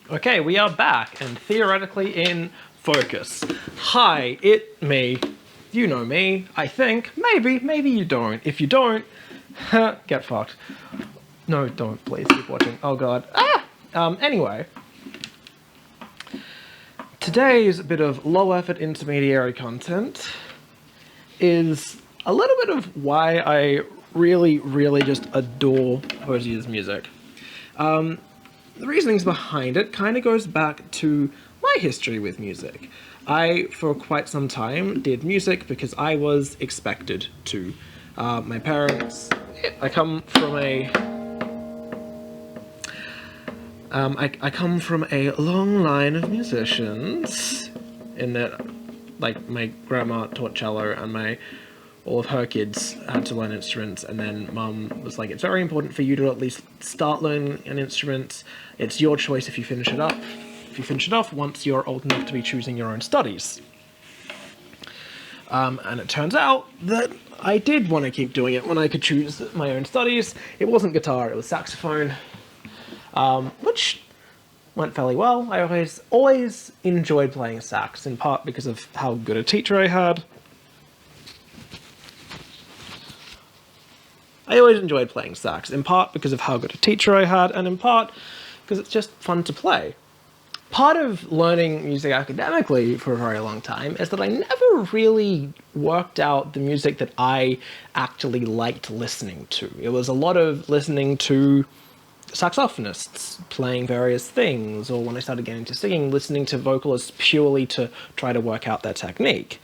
Okay, we are back and theoretically in focus. Hi, me. You know me, I think. Maybe you don't. If you don't, get fucked. No, don't, please keep watching. Oh god. Anyway. Today's bit of low effort intermediary content is a little bit of why I really just adore Hozier's music. The reasonings behind it kind of goes back to my history with music. I, for quite some time, did music because I was expected to. My parents, I come from a... I come from a long line of musicians, in that, like, my grandma taught cello and all of her kids had to learn instruments, and then Mum was like, it's very important for you to at least start learning an instrument. It's your choice if you finish it up. If you finish it off once you're old enough to be choosing your own studies. And it turns out that I did want to keep doing it when I could choose my own studies. It wasn't guitar, it was saxophone, which went fairly well. I always enjoyed playing sax, in part because of how good a teacher I had. I always enjoyed playing sax, in part because of how good a teacher I had, and in part because it's just fun to play. Part of learning music academically for a very long time is that I never really worked out the music that I actually liked listening to. It was a lot of listening to saxophonists playing various things, or when I started getting into singing, listening to vocalists purely to try to work out their technique.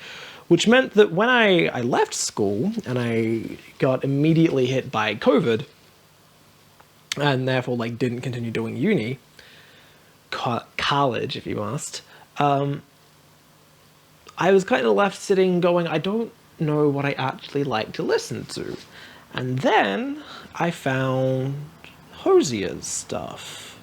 Which meant that when I left school and I got immediately hit by COVID, and therefore didn't continue doing uni, college if you must, I was kind of left sitting going, I don't know what I actually like to listen to. And then I found Hozier's stuff.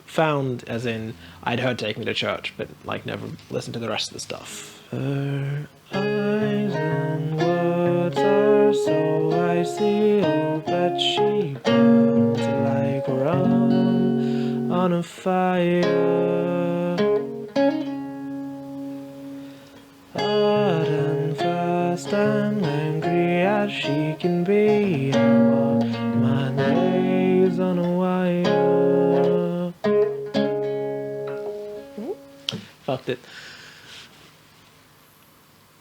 Found as in I'd heard Take Me to Church, but never listened to the rest of the stuff. Her eyes and words are so icy, oh, but she burns like rum on a fire. Hard and fast and angry as she can be, I walk my days on a wire. Fucked it.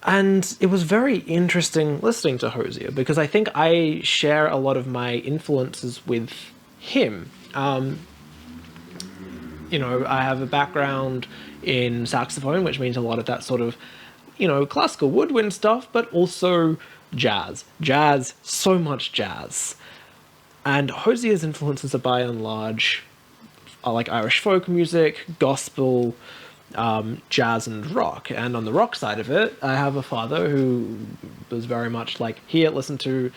And it was very interesting listening to Hozier, because I think I share a lot of my influences with him. I have a background in saxophone, which means a lot of that sort of, classical woodwind stuff, but also jazz. Jazz, so much jazz. And Hozier's influences are by and large like Irish folk music, gospel, jazz and rock. And on the rock side of it, I have a father who was very much here, listen to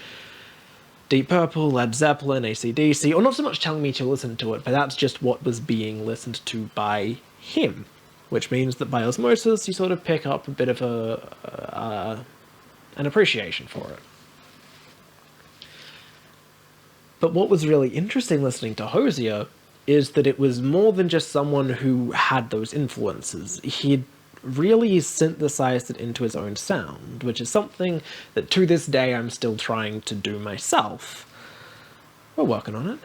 Deep Purple, Led Zeppelin, AC/DC, or not so much telling me to listen to it, but that's just what was being listened to by him, which means that by osmosis you sort of pick up a bit of an appreciation for it. But what was really interesting listening to Hozier is that it was more than just someone who had those influences. He'd really synthesized it into his own sound, which is something that to this day I'm still trying to do myself. We're working on it.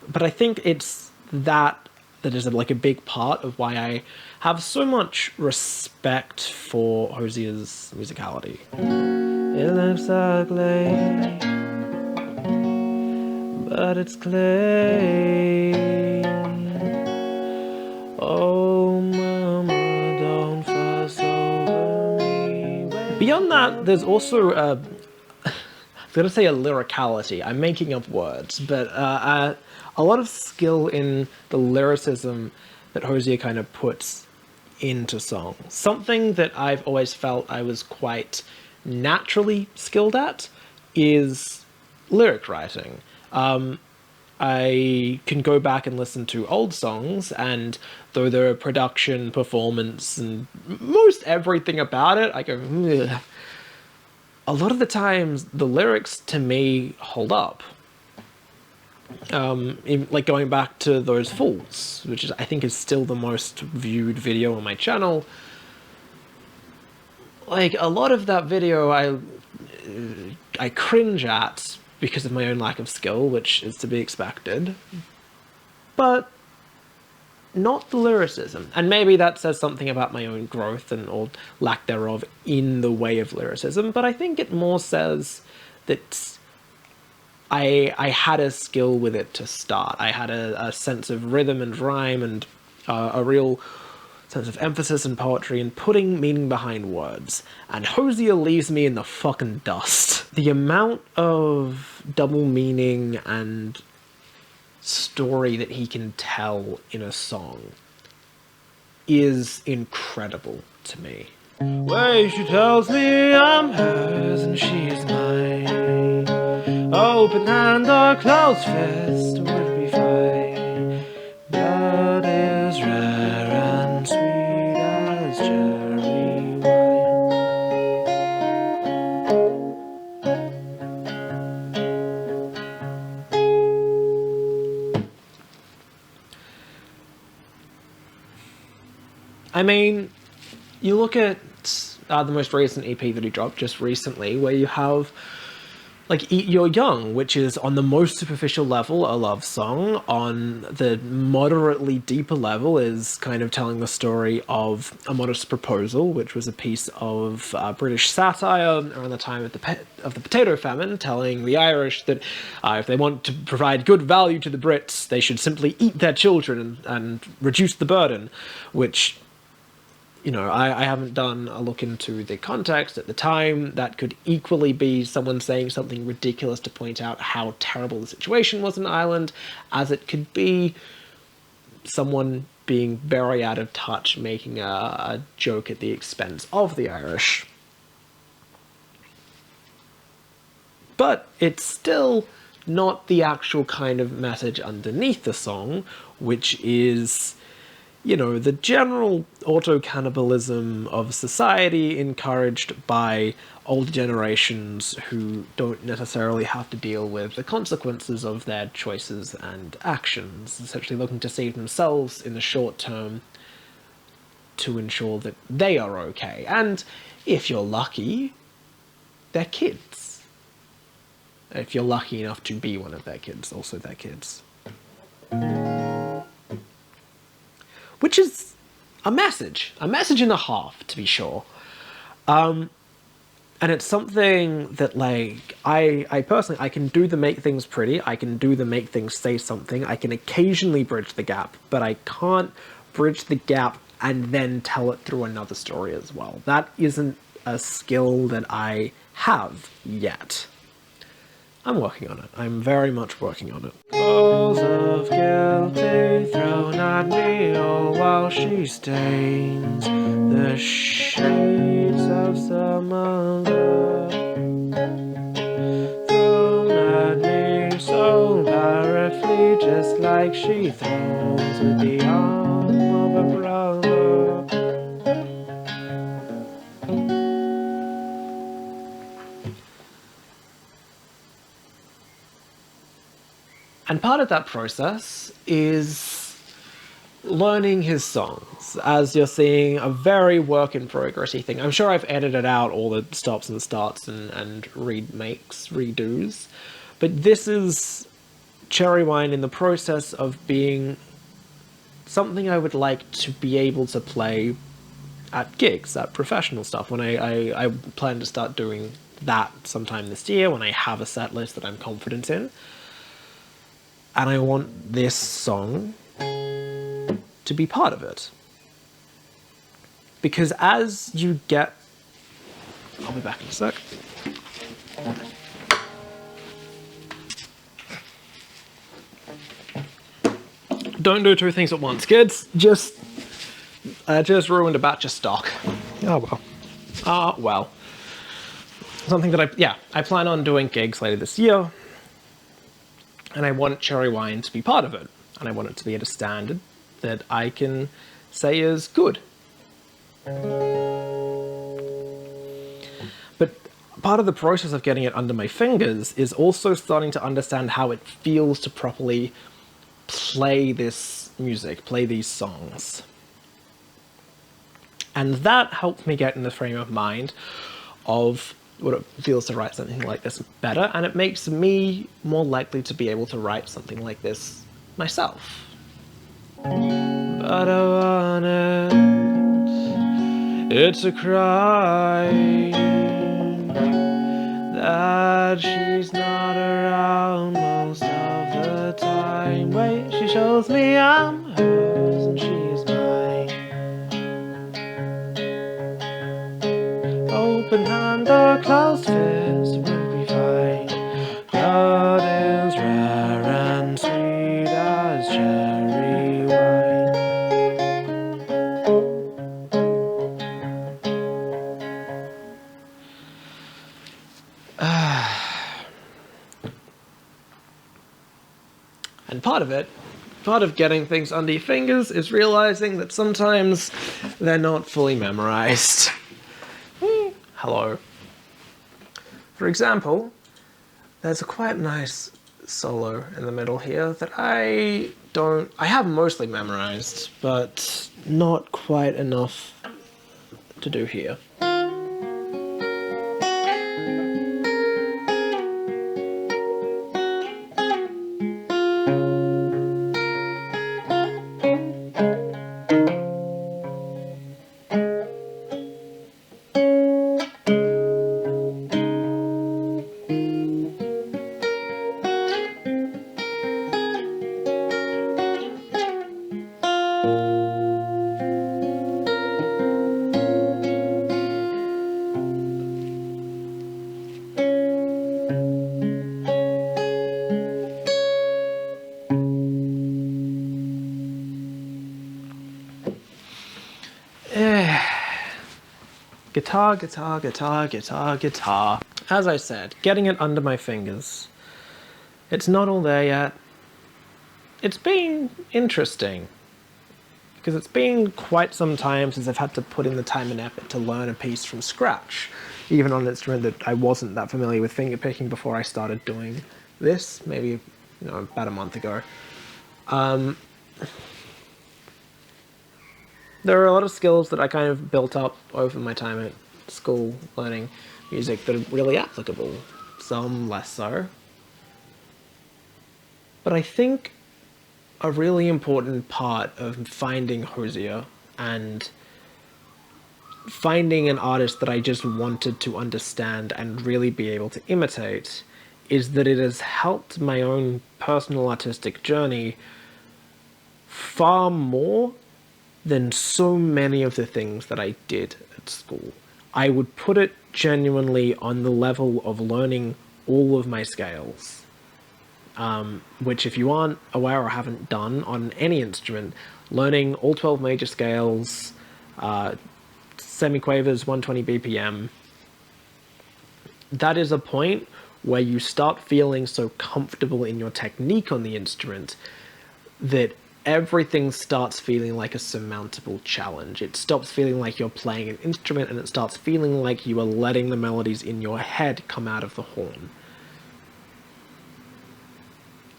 But I think it's that is a big part of why I have so much respect for Hozier's musicality. It looks ugly, but it's clay. Oh, mama, don't fuss over me. Beyond that, there's also I was going to say a lyricality. I'm making up words, but a lot of skill in the lyricism that Hozier kind of puts into songs. Something that I've always felt I was quite naturally skilled at is lyric writing. I can go back and listen to old songs, and though the production, performance, and most everything about it, I go, ugh. A lot of the times, the lyrics to me hold up. Even, like, going back to those Fools, which is, I think, is still the most viewed video on my channel. Like, a lot of that video I cringe at because of my own lack of skill, which is to be expected, but not the lyricism. And maybe that says something about my own growth and or lack thereof in the way of lyricism, but I think it more says that I had a skill with it to start. I had a sense of rhythm and rhyme and a real sense of emphasis and poetry and putting meaning behind words. And Hozier leaves me in the fucking dust. The amount of double meaning and story that he can tell in a song is incredible to me. Way she tells me I'm hers and she is mine. Open hand or closed fist would be fine. Blood is rare and sweet as cherry wine. I mean, you look at the most recent EP that he dropped just recently, where you have like Eat Your Young, which is on the most superficial level a love song, on the moderately deeper level is kind of telling the story of A Modest Proposal, which was a piece of British satire around the time of the potato famine, telling the Irish that if they want to provide good value to the Brits, they should simply eat their children and reduce the burden, which, you know, I haven't done a look into the context at the time. That could equally be someone saying something ridiculous to point out how terrible the situation was in Ireland, as it could be someone being very out of touch, making a joke at the expense of the Irish. But it's still not the actual kind of message underneath the song, which is, you know, the general auto-cannibalism of society encouraged by older generations who don't necessarily have to deal with the consequences of their choices and actions, essentially looking to save themselves in the short term to ensure that they are okay. And if you're lucky, their kids. If you're lucky enough to be one of their kids, also their kids. Which is a message and a half, to be sure. And it's something that, like, I personally, I can do the make things pretty, I can do the make things say something, I can occasionally bridge the gap, but I can't bridge the gap and then tell it through another story as well. That isn't a skill that I have yet. I'm working on it. I'm very much working on it. Balls of guilty thrown at me all while she stains the shades of some other. Thrown at me so powerfully, just like she throws with the arm of a brother. And part of that process is learning his songs, as you're seeing a very work-in-progress-y thing. I'm sure I've edited out all the stops and starts and remakes, redos, but this is Cherry Wine in the process of being something I would like to be able to play at gigs, at professional stuff, when I plan to start doing that sometime this year, when I have a set list that I'm confident in. And I want this song to be part of it. Because as you get... I'll be back in a sec. Don't do two things at once, kids. I just ruined a batch of stock. Oh well. Ah well. Something that I plan on doing gigs later this year. And I want Cherry Wine to be part of it. And I want it to be at a standard that I can say is good. But part of the process of getting it under my fingers is also starting to understand how it feels to properly play this music, play these songs. And that helped me get in the frame of mind of what it feels to write something like this better, and it makes me more likely to be able to write something like this myself. But I want it's a crime that she's not around most of the time. Wait, she shows me I'm hers and she's mine. Open hand or closed fist would be fine. Blood is rare and sweet as cherry wine. And part of getting things under your fingers is realizing that sometimes they're not fully memorized. Hello. For example, there's a quite nice solo in the middle here that I have mostly memorized, but not quite enough to do here. Guitar, guitar, guitar, guitar, guitar. As I said, getting it under my fingers. It's not all there yet. It's been interesting, because it's been quite some time since I've had to put in the time and effort to learn a piece from scratch, even on an instrument that I wasn't that familiar with fingerpicking before I started doing this, maybe about a month ago. There are a lot of skills that I kind of built up over my time at school learning music that are really applicable, some less so. But I think a really important part of finding Hozier and finding an artist that I just wanted to understand and really be able to imitate is that it has helped my own personal artistic journey far more than so many of the things that I did at school. I would put it genuinely on the level of learning all of my scales, which if you aren't aware or haven't done on any instrument, learning all 12 major scales, semiquavers, 120 BPM, that is a point where you start feeling so comfortable in your technique on the instrument that everything starts feeling like a surmountable challenge. It stops feeling like you're playing an instrument and it starts feeling like you are letting the melodies in your head come out of the horn.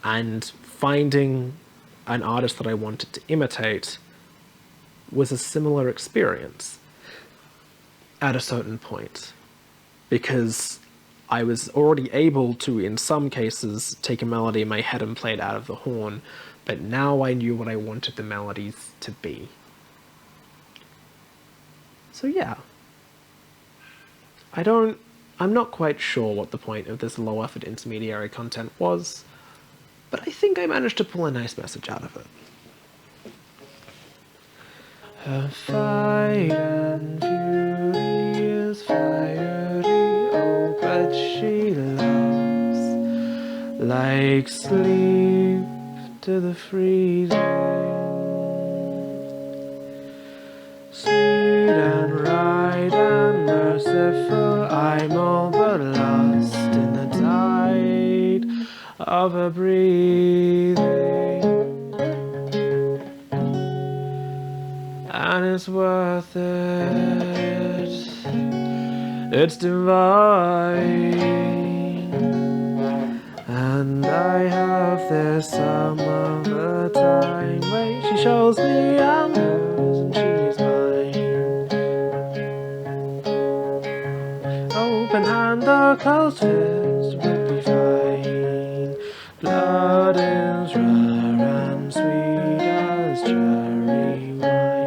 And finding an artist that I wanted to imitate was a similar experience at a certain point, because I was already able to, in some cases, take a melody in my head and play it out of the horn, but now I knew what I wanted the melodies to be. So yeah. I'm not quite sure what the point of this low effort intermediary content was, but I think I managed to pull a nice message out of it. Her fight and fury is fiery, oh, but she loves like sleep to the freezing. Sweet and right and merciful, I'm all but lost in the tide of her breathing. And it's worth it. It's divine. And I have this some of the time. Wait, she shows me I'm hers and she's mine. Open hand or closed fist would be fine. Blood is rare and sweet as cherry wine.